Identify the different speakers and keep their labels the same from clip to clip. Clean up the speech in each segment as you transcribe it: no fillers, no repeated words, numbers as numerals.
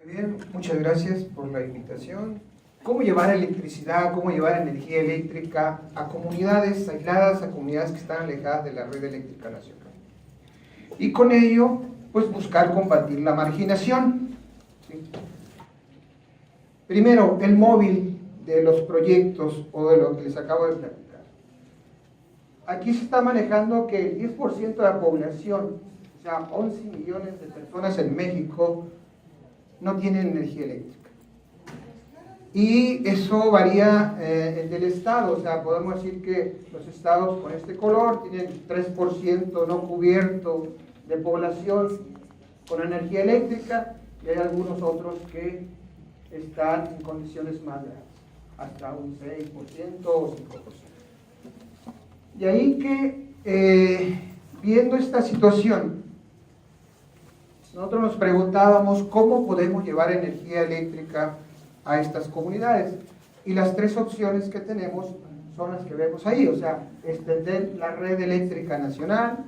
Speaker 1: Muy bien, muchas gracias por la invitación. ¿Cómo llevar electricidad, cómo llevar energía eléctrica a comunidades aisladas, a comunidades que están alejadas de la red eléctrica nacional? Y con ello, pues buscar combatir la marginación. ¿Sí? Primero, el móvil de los proyectos o de lo que les acabo de platicar. Aquí se está manejando que el 10% de la población, o sea, 11 millones de personas en México, no tienen energía eléctrica. Y eso varía del estado, o sea, podemos decir que los estados con este color tienen 3% no cubierto de población con energía eléctrica, y hay algunos otros que están en condiciones más graves, hasta un 6% o 5%. De ahí que, viendo esta situación, nosotros nos preguntábamos cómo podemos llevar energía eléctrica a estas comunidades. Y las tres opciones que tenemos son las que vemos ahí, o sea, extender la red eléctrica nacional,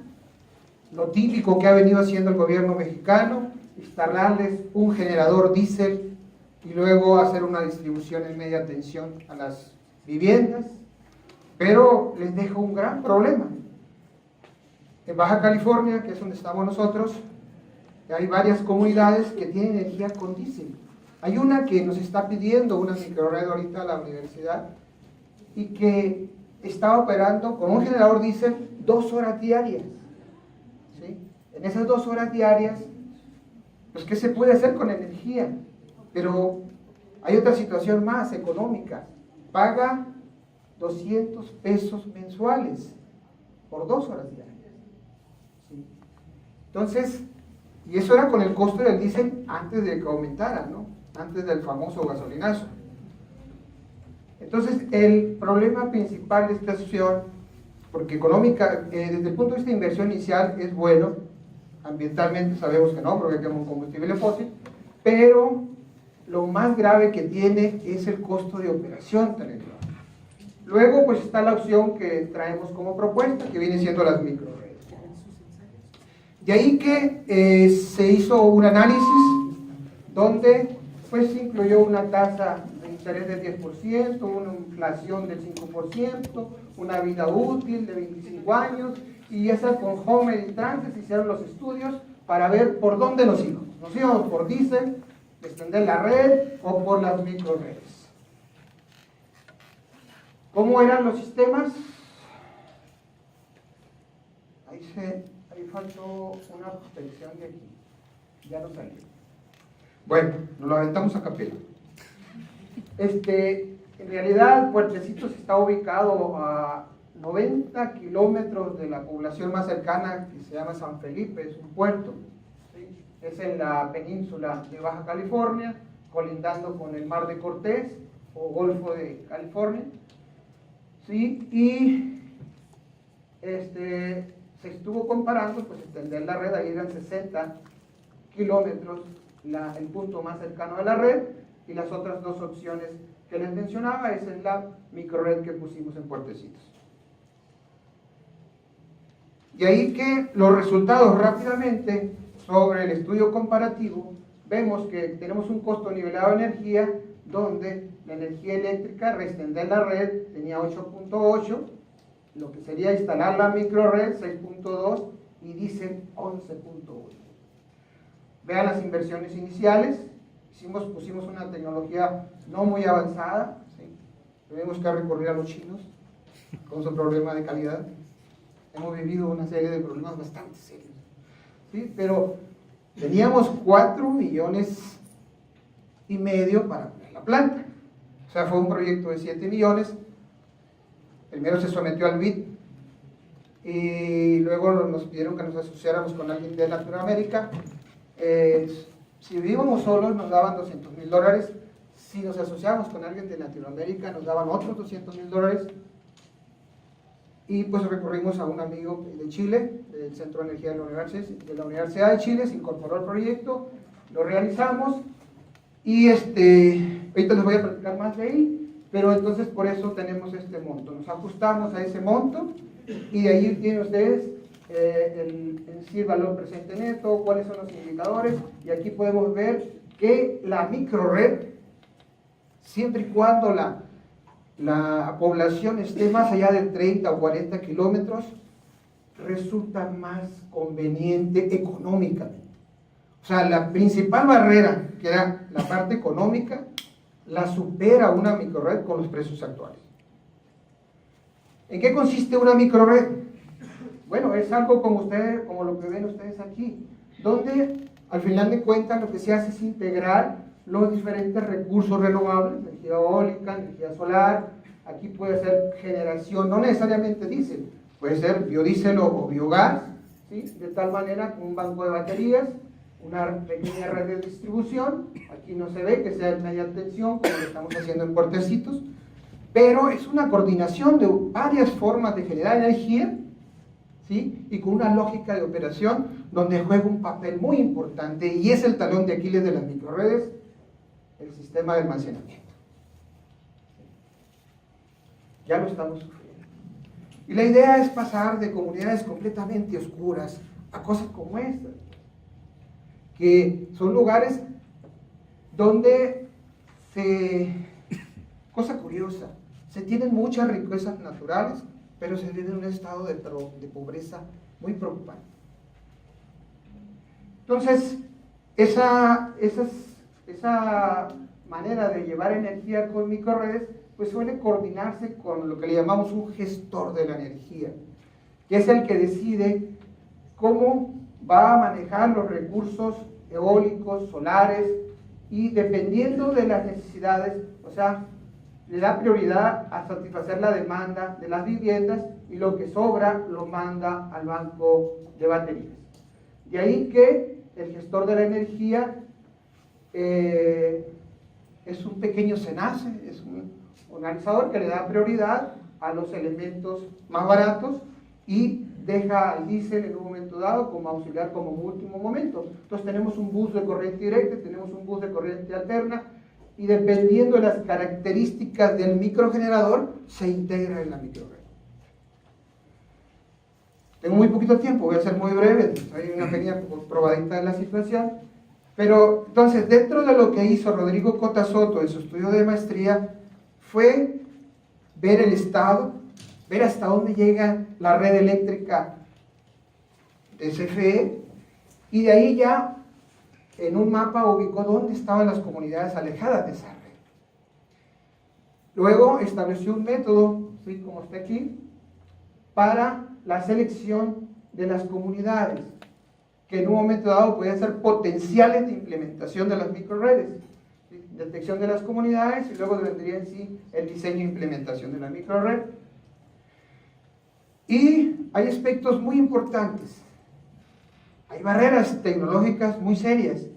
Speaker 1: lo típico que ha venido haciendo el gobierno mexicano, instalarles un generador diésel y luego hacer una distribución en media tensión a las viviendas, pero les dejo un gran problema. En Baja California, que es donde estamos nosotros, hay varias comunidades que tienen energía con diésel. Hay una que nos está pidiendo una microred ahorita a la universidad y que está operando con un generador diésel 2 horas diarias. ¿Sí? En esas 2 horas diarias, pues ¿qué se puede hacer con energía? Pero hay otra situación más económica. Paga 200 pesos mensuales por 2 horas diarias. ¿Sí? Entonces, y eso era con el costo del diésel antes de que aumentara, ¿no? Antes del famoso gasolinazo. Entonces, el problema principal de esta opción, porque económica, desde el punto de vista de inversión inicial es bueno, ambientalmente sabemos que no, porque tenemos un combustible fósil, pero lo más grave que tiene es el costo de operación tan elevado. Luego, pues está la opción que traemos como propuesta, que viene siendo las microredes. De ahí que se hizo un análisis donde pues se incluyó una tasa de interés del 10%, una inflación del 5%, una vida útil de 25 años, y esa con Homer y Tranche se hicieron los estudios para ver por dónde nos íbamos. Nos íbamos por diésel, extender la red, o por las microredes. ¿Cómo eran los sistemas? Ahí faltó una prospección de aquí. Ya no salió. Bueno, nos lo aventamos a capela. En realidad, Puertecitos está ubicado a 90 kilómetros de la población más cercana, que se llama San Felipe, es un puerto. ¿Sí? Es en la península de Baja California, colindando con el Mar de Cortés o Golfo de California. ¿Sí? Y se estuvo comparando, pues extender la red, ahí eran 60 kilómetros el punto más cercano de la red, y las otras dos opciones que les mencionaba es en la microred que pusimos en Puertecitos. Y ahí que los resultados rápidamente sobre el estudio comparativo, vemos que tenemos un costo nivelado de energía donde la energía eléctrica, reextender la red, tenía 8.8, lo que sería instalar la microred 6.2 y diésel 11.1. Vean las inversiones iniciales, pusimos una tecnología no muy avanzada, ¿sí? Tuvimos que recurrir a los chinos con su problema de calidad. Hemos vivido una serie de problemas bastante serios, ¿sí? Pero teníamos 4,5 millones para poner la planta. O sea, fue un proyecto de 7 millones. Primero se sometió al BID y luego nos pidieron que nos asociáramos con alguien de Latinoamérica. Si vivíamos solos nos daban $200,000, si nos asociamos con alguien de Latinoamérica nos daban otros $200,000, y pues recurrimos a un amigo de Chile, del Centro de Energía de la Universidad de Chile, se incorporó al proyecto, lo realizamos, y ahorita les voy a platicar más de ahí, pero entonces por eso tenemos este monto, nos ajustamos a ese monto, y de ahí tienen ustedes en sí el valor presente neto, cuáles son los indicadores, y aquí podemos ver que la microred, siempre y cuando la población esté más allá de 30 o 40 kilómetros, resulta más conveniente económicamente. O sea, la principal barrera, que era la parte económica, la supera una microred con los precios actuales. ¿En qué consiste una microred? Bueno, es algo como lo que ven ustedes aquí, donde al final de cuentas lo que se hace es integrar los diferentes recursos renovables, energía eólica, energía solar. Aquí puede ser generación, no necesariamente diésel, puede ser biodiesel o biogás, ¿sí? De tal manera con un banco de baterías, una pequeña red de distribución. Aquí no se ve que sea de media tensión como lo estamos haciendo en Puertecitos, pero es una coordinación de varias formas de generar energía, ¿sí? Y con una lógica de operación donde juega un papel muy importante, y es el talón de Aquiles de las microredes, el sistema de almacenamiento. Ya lo estamos sufriendo. Y la idea es pasar de comunidades completamente oscuras a cosas como esta, que son lugares donde cosa curiosa, se tienen muchas riquezas naturales, pero se vive en un estado de pobreza muy preocupante. Entonces, esa manera de llevar energía con microredes, pues suele coordinarse con lo que le llamamos un gestor de la energía, que es el que decide cómo va a manejar los recursos eólicos, solares, y dependiendo de las necesidades, o sea, le da prioridad a satisfacer la demanda de las viviendas, y lo que sobra lo manda al banco de baterías. De ahí que el gestor de la energía es un pequeño SENACE, es un organizador que le da prioridad a los elementos más baratos y deja al diésel en un momento dado como auxiliar, como último momento. Entonces tenemos un bus de corriente directa, tenemos un bus de corriente alterna, y dependiendo de las características del microgenerador, se integra en la microred. Tengo muy poquito tiempo, voy a ser muy breve, hay una pequeña probadita de la situación. Pero entonces, dentro de lo que hizo Rodrigo Cota Soto en su estudio de maestría, fue ver el estado, ver hasta dónde llega la red eléctrica de CFE, y de ahí ya en un mapa ubicó dónde estaban las comunidades alejadas de esa red. Luego estableció un método, ¿sí? Como está aquí, para la selección de las comunidades, que en un momento dado podían ser potenciales de implementación de las microredes. ¿Sí? Detección de las comunidades, y luego vendría en sí el diseño e implementación de la microred. Y hay aspectos muy importantes. Hay barreras tecnológicas muy serias,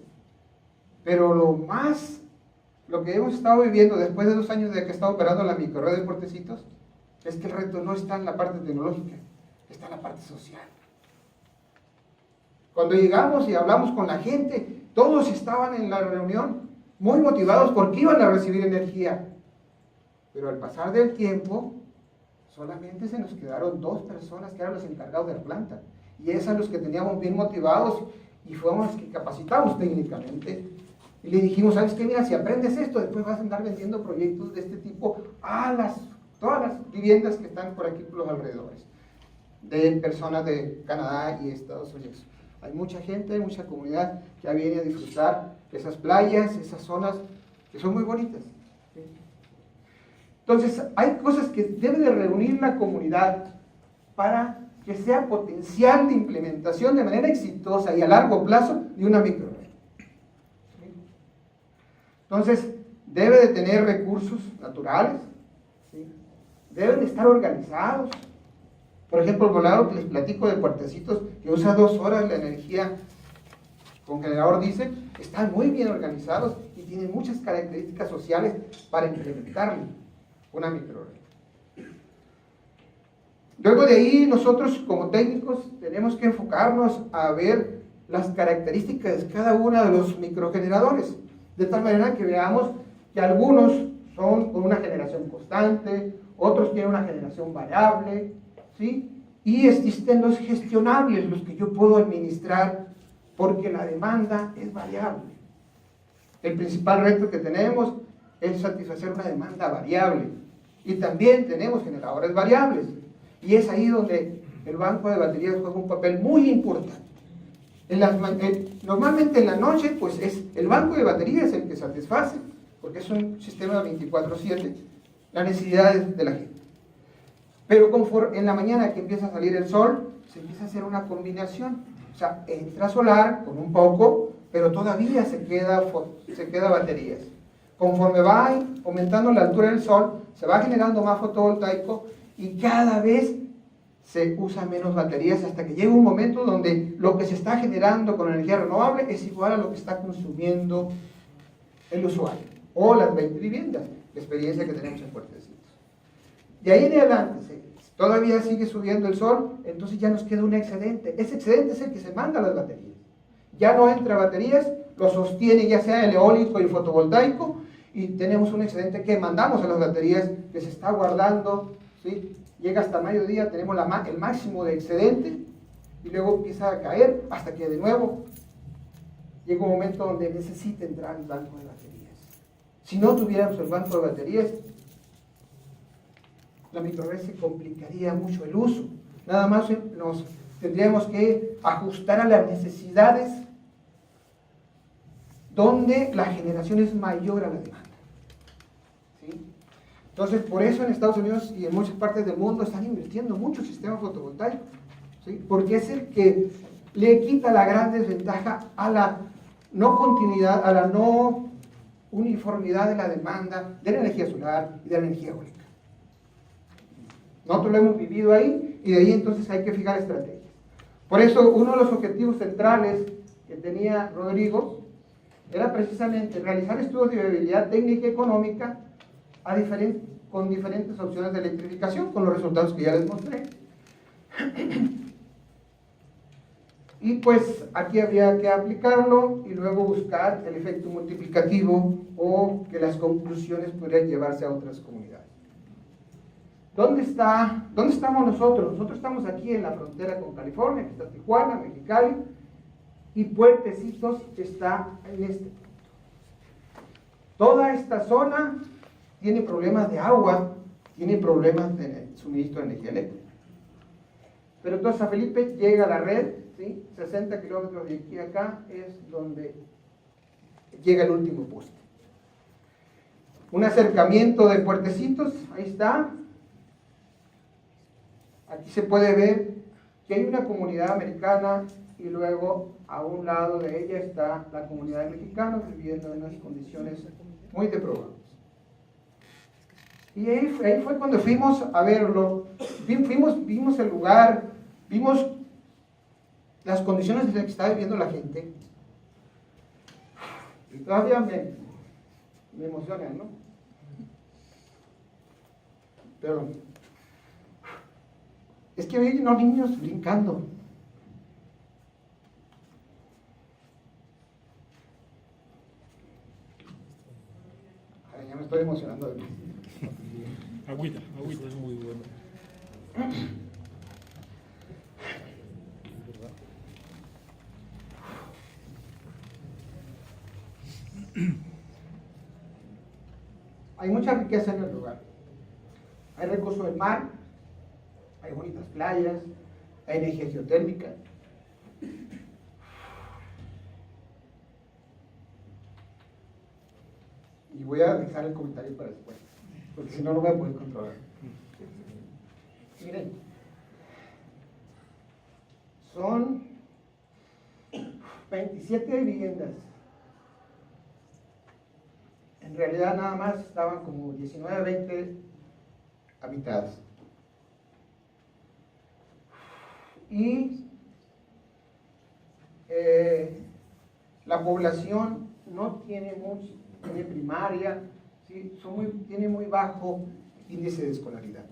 Speaker 1: pero lo que hemos estado viviendo después de 2 años de que está operando la microred de Puertecitos, es que el reto no está en la parte tecnológica, está en la parte social. Cuando llegamos y hablamos con la gente, todos estaban en la reunión muy motivados porque iban a recibir energía, pero al pasar del tiempo solamente se nos quedaron 2 personas que eran los encargados de la planta, y esos los que teníamos bien motivados, y fuimos los que capacitamos técnicamente, y le dijimos, ¿sabes qué? Mira, si aprendes esto, después vas a andar vendiendo proyectos de este tipo a todas las viviendas que están por aquí por los alrededores, de personas de Canadá y Estados Unidos. Hay mucha gente, mucha comunidad que viene a disfrutar esas playas, esas zonas que son muy bonitas. ¿Sí? Entonces, hay cosas que debe de reunir la comunidad para que sea potencial de implementación de manera exitosa y a largo plazo de una microred. ¿Sí? Entonces, debe de tener recursos naturales, ¿sí? Deben de estar organizados. Por ejemplo, el volado que les platico de Puertecitos, que usa 2 horas la energía con generador diésel, están muy bien organizados y tienen muchas características sociales para implementar una microred. Luego de ahí, nosotros como técnicos tenemos que enfocarnos a ver las características de cada uno de los microgeneradores, de tal manera que veamos que algunos son con una generación constante, otros tienen una generación variable, ¿sí? Y existen los gestionables, los que yo puedo administrar porque la demanda es variable. El principal reto que tenemos es satisfacer una demanda variable. Y también tenemos generadores variables. Y es ahí donde el banco de baterías juega un papel muy importante. Normalmente en la noche, pues es el banco de baterías el que satisface, porque es un sistema 24/7, las necesidades de la gente. Pero conforme en la mañana que empieza a salir el sol, se empieza a hacer una combinación. O sea, entra solar con un poco, pero todavía se queda baterías. Conforme va aumentando la altura del sol, se va generando más fotovoltaico y cada vez se usa menos baterías hasta que llega un momento donde lo que se está generando con energía renovable es igual a lo que está consumiendo el usuario o las 20 viviendas, la experiencia que tenemos en Puertecitos. De ahí en adelante, todavía sigue subiendo el sol, entonces ya nos queda un excedente. Ese excedente es el que se manda a las baterías. Ya no entra baterías, lo sostiene ya sea el eólico y el fotovoltaico, y tenemos un excedente que mandamos a las baterías que se está guardando, ¿sí? Llega hasta mediodía, tenemos el máximo de excedente, y luego empieza a caer hasta que de nuevo llega un momento donde necesita entrar el banco de baterías. Si no tuviéramos el banco de baterías, la microred se complicaría mucho el uso. Nada más nos tendríamos que ajustar a las necesidades donde la generación es mayor a la demanda. ¿Sí? Entonces, por eso en Estados Unidos y en muchas partes del mundo están invirtiendo mucho en sistemas fotovoltaicos, ¿sí? Porque es el que le quita la gran desventaja a la no continuidad, a la no uniformidad de la demanda de la energía solar y de la energía eólica. Nosotros lo hemos vivido ahí y de ahí entonces hay que fijar estrategias. Por eso uno de los objetivos centrales que tenía Rodrigo era precisamente realizar estudios de viabilidad técnica y económica con diferentes opciones de electrificación, con los resultados que ya les mostré. Y pues aquí habría que aplicarlo y luego buscar el efecto multiplicativo o que las conclusiones pudieran llevarse a otras comunidades. ¿Dónde estamos nosotros? Nosotros estamos aquí en la frontera con California, aquí está Tijuana, Mexicali, y Puertecitos está en este punto. Toda esta zona tiene problemas de agua, tiene problemas de suministro de energía eléctrica. Pero entonces San Felipe llega a la red, ¿sí? 60 kilómetros de aquí a acá es donde llega el último poste. Un acercamiento de Puertecitos, ahí está. Aquí se puede ver que hay una comunidad americana y luego a un lado de ella está la comunidad de mexicanos viviendo en unas condiciones muy deprobadas. Y ahí fue cuando fuimos a verlo, vimos el lugar, vimos las condiciones en las que estaba viviendo la gente. Y todavía me emociona, ¿no? Pero es que hay unos niños brincando. Ay, ya me estoy emocionando de mí.
Speaker 2: Agüita es muy bueno.
Speaker 1: Hay mucha riqueza en el lugar. Hay recursos del mar, hay bonitas playas, hay energía geotérmica. Y voy a dejar el comentario para después, porque si no, no voy a poder controlar. Miren, son 27 viviendas. En realidad nada más estaban como 19, 20 habitadas. Y la población no tiene mucho, tiene primaria, ¿sí? Tiene muy bajo índice de escolaridad.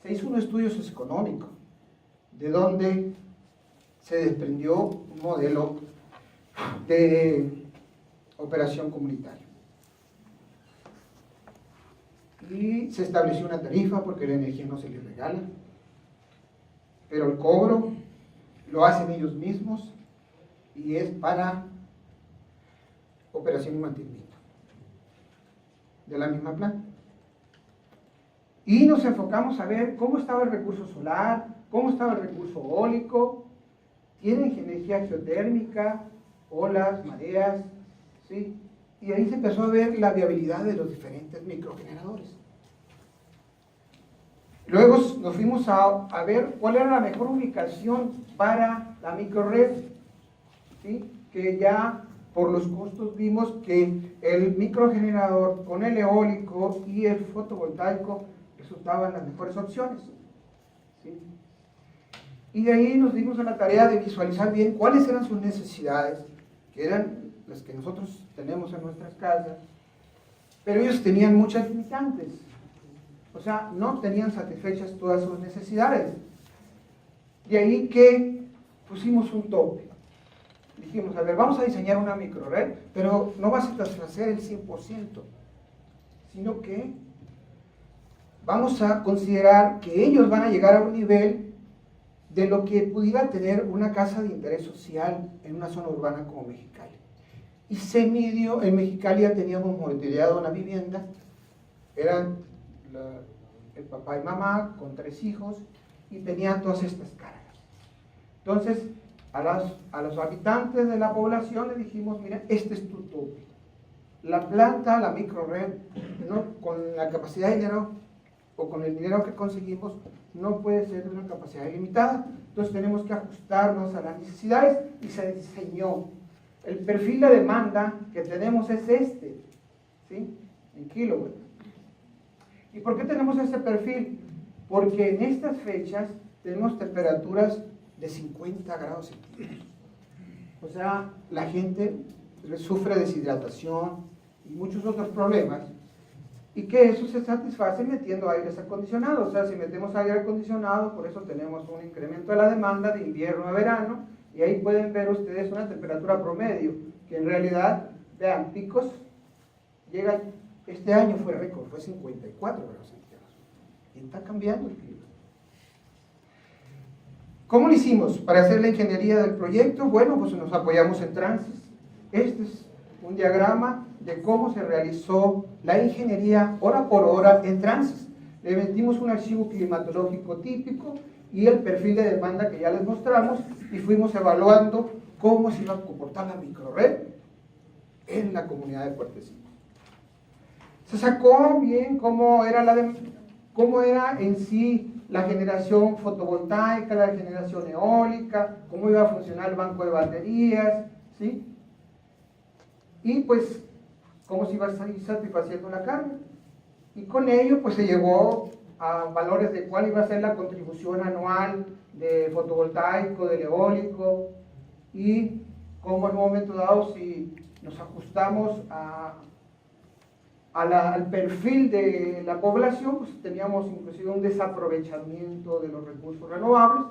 Speaker 1: Se hizo un estudio socioeconómico, de donde se desprendió un modelo de operación comunitaria. Y se estableció una tarifa porque la energía no se les regala, pero el cobro lo hacen ellos mismos y es para operación y mantenimiento de la misma planta. Y nos enfocamos a ver cómo estaba el recurso solar, cómo estaba el recurso eólico, tienen energía geotérmica, olas, mareas, ¿sí? Y ahí se empezó a ver la viabilidad de los diferentes microgeneradores. Luego nos fuimos a ver cuál era la mejor ubicación para la microred, ¿sí? Que ya por los costos vimos que el microgenerador con el eólico y el fotovoltaico resultaban las mejores opciones, ¿sí? Y de ahí nos dimos a la tarea de visualizar bien cuáles eran sus necesidades, que eran las que nosotros tenemos en nuestras casas, pero ellos tenían muchas limitantes. O sea, no tenían satisfechas todas sus necesidades. De ahí que pusimos un tope. Dijimos, a ver, vamos a diseñar una microred, pero no va a satisfacer el 100%, sino que vamos a considerar que ellos van a llegar a un nivel de lo que pudiera tener una casa de interés social en una zona urbana como Mexicali. Y se midió, en Mexicali ya teníamos monitoreado la vivienda, eran el papá y mamá con 3 hijos y tenían todas estas cargas. Entonces, a los habitantes de la población les dijimos, mira, este es tu tope. La planta, la microred, ¿no? Con la capacidad de dinero o con el dinero que conseguimos, no puede ser de una capacidad ilimitada. Entonces tenemos que ajustarnos a las necesidades y se diseñó. El perfil de demanda que tenemos es este, ¿sí? En kilowatts. ¿Y por qué tenemos este perfil? Porque en estas fechas tenemos temperaturas de 50 grados centígrados. O sea, la gente sufre deshidratación y muchos otros problemas. Y que eso se satisface metiendo aires acondicionados. O sea, si metemos aire acondicionado, por eso tenemos un incremento de la demanda de invierno a verano. Y ahí pueden ver ustedes una temperatura promedio, que en realidad, vean, picos, llegan, este año fue récord, fue 54 grados centígrados. Y está cambiando el clima. ¿Cómo lo hicimos para hacer la ingeniería del proyecto? Bueno, pues nos apoyamos en Transys. Este es un diagrama de cómo se realizó la ingeniería hora por hora en Transys. Le metimos un archivo climatológico típico y el perfil de demanda que ya les mostramos y fuimos evaluando cómo se iba a comportar la microred en la comunidad de Puertecitos. Se sacó bien cómo era en sí la generación fotovoltaica, la generación eólica, cómo iba a funcionar el banco de baterías, ¿sí? Y pues cómo se iba a ir satisfaciendo la carga. Y con ello pues se llegó a valores de cuál iba a ser la contribución anual de fotovoltaico, del eólico, y cómo en un momento dado, si nos ajustamos al perfil de la población, pues teníamos inclusive un desaprovechamiento de los recursos renovables.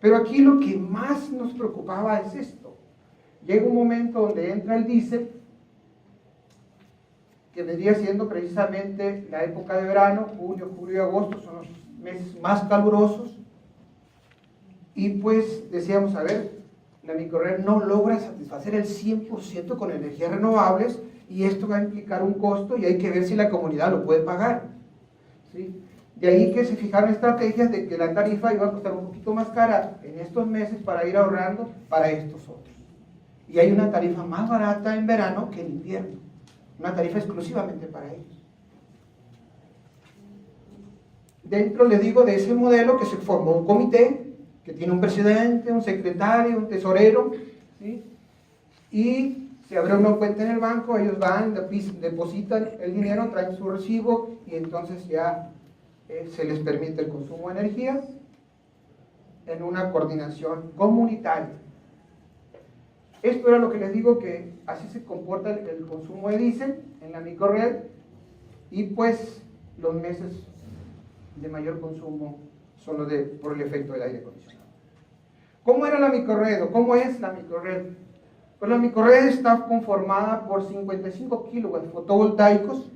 Speaker 1: Pero aquí lo que más nos preocupaba es esto. Llega un momento donde entra el diésel, que vendría siendo precisamente la época de verano, junio, julio y agosto, son los meses más calurosos, y pues decíamos, a ver, la microred no logra satisfacer el 100% con energías renovables, y esto va a implicar un costo, y hay que ver si la comunidad lo puede pagar, ¿sí? De ahí que se fijaron estrategias de que la tarifa iba a costar un poquito más cara en estos meses para ir ahorrando para estos otros. Y hay una tarifa más barata en verano que en invierno, una tarifa exclusivamente para ellos. Dentro, les digo, de ese modelo que se formó un comité que tiene un presidente, un secretario, un tesorero, ¿sí? Y se abre una cuenta en el banco, ellos van, depositan el dinero, traen su recibo y entonces ya se les permite el consumo de energía en una coordinación comunitaria. Esto era lo que les digo, que así se comporta el consumo de diésel en la microred, y pues los meses de mayor consumo son los por el efecto del aire acondicionado. ¿Cómo era la microred o cómo es la microred? Pues la microred está conformada por 55 kilowatts fotovoltaicos.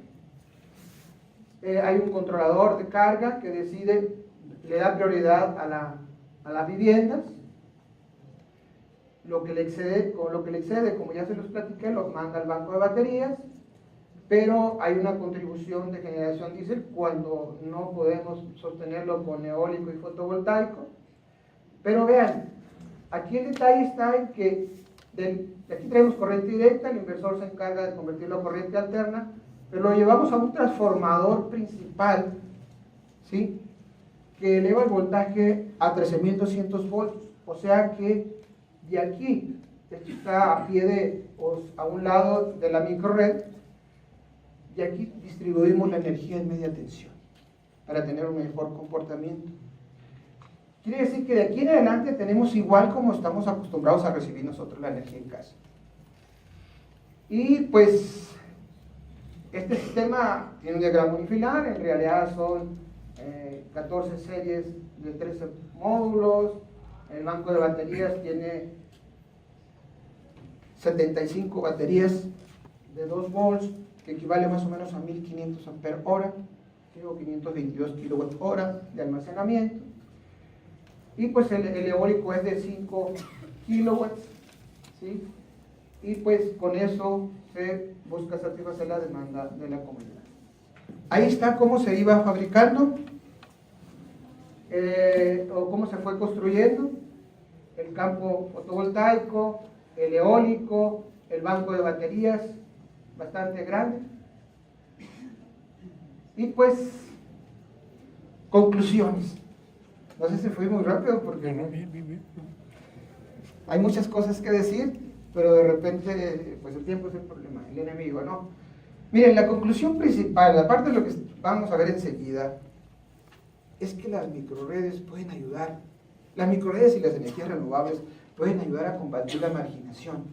Speaker 1: Hay un controlador de carga que decide, le da prioridad a las viviendas. lo que le excede, como ya se los platiqué, lo manda al banco de baterías, pero hay una contribución de generación diésel cuando no podemos sostenerlo con eólico y fotovoltaico. Pero vean, aquí el detalle está en que de aquí traemos corriente directa, el inversor se encarga de convertirlo a corriente alterna, pero lo llevamos a un transformador principal, ¿sí?, que eleva el voltaje a 13.200 voltios. O sea que de aquí, esto está a pie a un lado de la microred, y aquí distribuimos la energía en media tensión para tener un mejor comportamiento. Quiere decir que de aquí en adelante tenemos igual como estamos acostumbrados a recibir nosotros la energía en casa. Y pues este sistema tiene un diagrama unifilar, en realidad son 14 series de 13 módulos. El banco de baterías tiene 75 baterías de 2 volts, que equivale más o menos a 1500 ampere hora, o 522 kilowatt hora de almacenamiento. Y pues el eólico es de 5 kilowatts, ¿sí? Y pues con eso se busca satisfacer la demanda de la comunidad. Ahí está cómo se iba fabricando, o cómo se fue construyendo el campo fotovoltaico, el eólico, el banco de baterías, bastante grande. Y pues, conclusiones. No sé si fui muy rápido porque
Speaker 2: Bien.
Speaker 1: hay muchas cosas que decir, pero de repente, pues el tiempo es el problema, el enemigo, ¿no? Miren, la conclusión principal, aparte de lo que vamos a ver enseguida, es que las microredes pueden ayudar. Las microredes y las energías renovables pueden ayudar a combatir la marginación.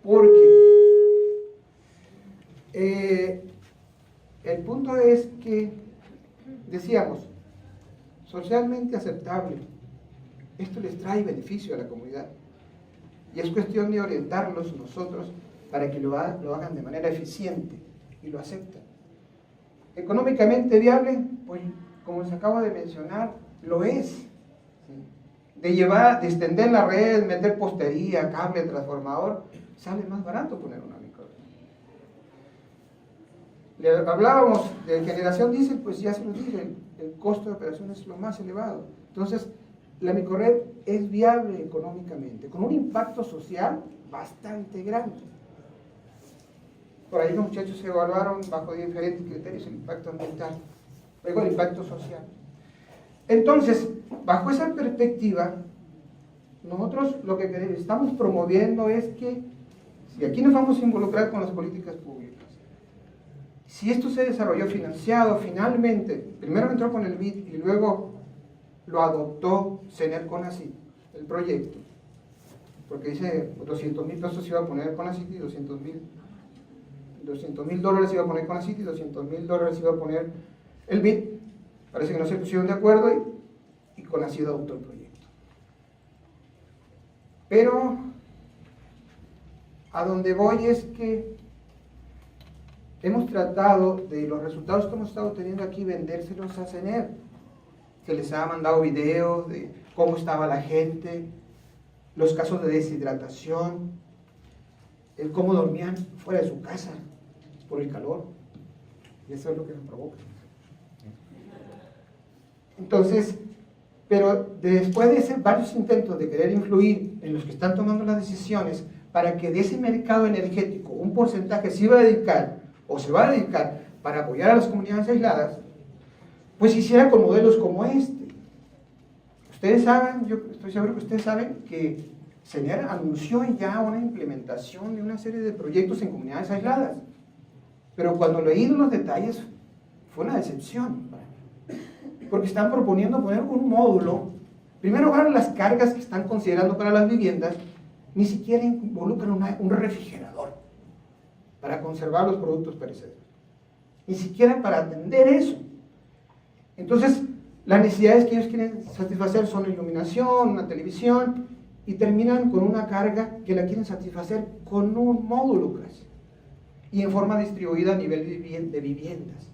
Speaker 1: Porque el punto es que, decíamos, socialmente aceptable, esto les trae beneficio a la comunidad. Y es cuestión de orientarlos nosotros para que lo hagan de manera eficiente y lo acepten. Económicamente viable, pues como les acabo de mencionar, lo es. ¿Sí? De extender la red, meter postería, cable, transformador, sale más barato poner una microred. Le hablábamos de generación diésel, pues ya se lo dije, el costo de operación es lo más elevado. Entonces, la microred es viable económicamente, con un impacto social bastante grande. Por ahí los muchachos se evaluaron bajo diferentes criterios el impacto ambiental, luego el impacto social. Entonces, bajo esa perspectiva, nosotros lo que estamos promoviendo es que, si aquí nos vamos a involucrar con las políticas públicas, si esto se desarrolló financiado, finalmente, primero entró con el BID y luego lo adoptó CENER CONACYT, el proyecto, porque dice 200,000 pesos iba a poner CONACYT y 200,000 dólares iba a poner CONACYT y 200,000 dólares iba a poner el BID. Parece que no se pusieron de acuerdo y CONACYT adoptó el proyecto. Pero a donde voy es que hemos tratado de los resultados que hemos estado teniendo aquí vendérselos a CENER. Se les ha mandado videos de cómo estaba la gente, los casos de deshidratación, el cómo dormían fuera de su casa por el calor. Y eso es lo que nos provoca. Entonces, pero después de varios intentos de querer influir en los que están tomando las decisiones para que de ese mercado energético un porcentaje se iba a dedicar o se va a dedicar para apoyar a las comunidades aisladas, pues hiciera con modelos como este. Ustedes saben, yo estoy seguro que ustedes saben que CENER anunció ya una implementación de una serie de proyectos en comunidades aisladas, pero cuando leí los detalles fue una decepción para mí, porque están proponiendo poner un módulo. Primero van las cargas que están considerando para las viviendas, ni siquiera involucran un refrigerador para conservar los productos perecederos, ni siquiera para atender eso. Entonces, las necesidades que ellos quieren satisfacer son iluminación, una televisión, y terminan con una carga que la quieren satisfacer con un módulo casi, y en forma distribuida a nivel de viviendas.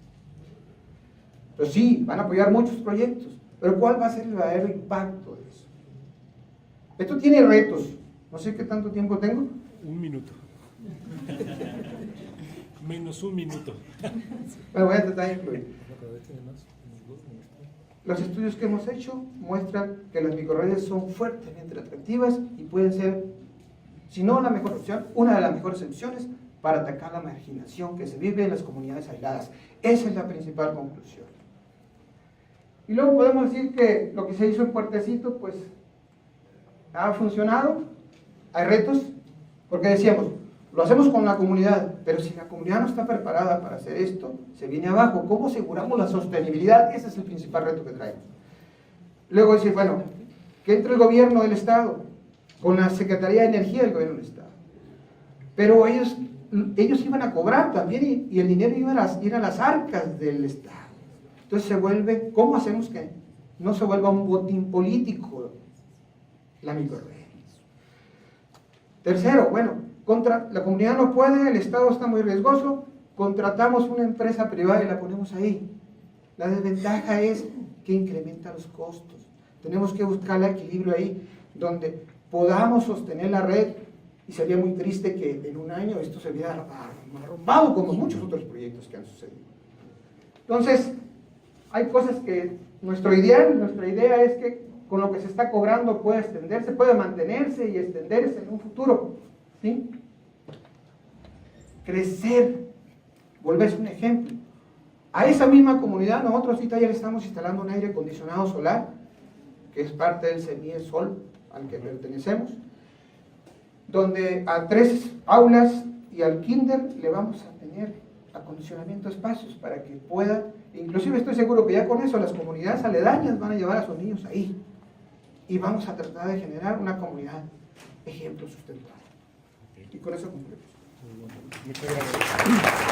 Speaker 1: Entonces sí, van a apoyar muchos proyectos, pero ¿cuál va a ser el verdadero impacto de eso? Esto tiene retos, No sé qué tanto tiempo tengo.
Speaker 2: 1 minuto. Menos 1 minuto.
Speaker 1: Bueno, voy a tratar de incluir. Los estudios que hemos hecho muestran que las microredes son fuertemente atractivas y pueden ser, si no la mejor opción, una de las mejores opciones para atacar la marginación que se vive en las comunidades aisladas. Esa es la principal conclusión. Y luego podemos decir que lo que se hizo en Puertecito, pues, ha funcionado. Hay retos, porque decíamos, lo hacemos con la comunidad, pero si la comunidad no está preparada para hacer esto, se viene abajo. ¿Cómo aseguramos la sostenibilidad? Ese es el principal reto que traemos. Luego decir, bueno, que entre el gobierno del Estado, con la Secretaría de Energía del gobierno del Estado. Pero ellos iban a cobrar también y el dinero iba a ir a las arcas del Estado. Entonces se vuelve, ¿cómo hacemos que no se vuelva un botín político la microred? Tercero, bueno, la comunidad no puede, el Estado está muy riesgoso, contratamos una empresa privada y la ponemos ahí. La desventaja es que incrementa los costos. Tenemos que buscar el equilibrio ahí, donde podamos sostener la red, y sería muy triste que en un año esto se viera arrumbado como muchos otros proyectos que han sucedido. Entonces, hay cosas que nuestra idea es que con lo que se está cobrando puede extenderse, puede mantenerse y extenderse en un futuro, ¿sí? Crecer, volverse un ejemplo. A esa misma comunidad nosotros ahorita ya le estamos instalando un aire acondicionado solar, que es parte del CEMIE Sol al que pertenecemos, donde a 3 aulas y al kinder le vamos a tener acondicionamiento de espacios para que pueda, inclusive estoy seguro que ya con eso las comunidades aledañas van a llevar a sus niños ahí y vamos a tratar de generar una comunidad ejemplo sustentable. Y con eso concluimos.
Speaker 2: Muchas gracias.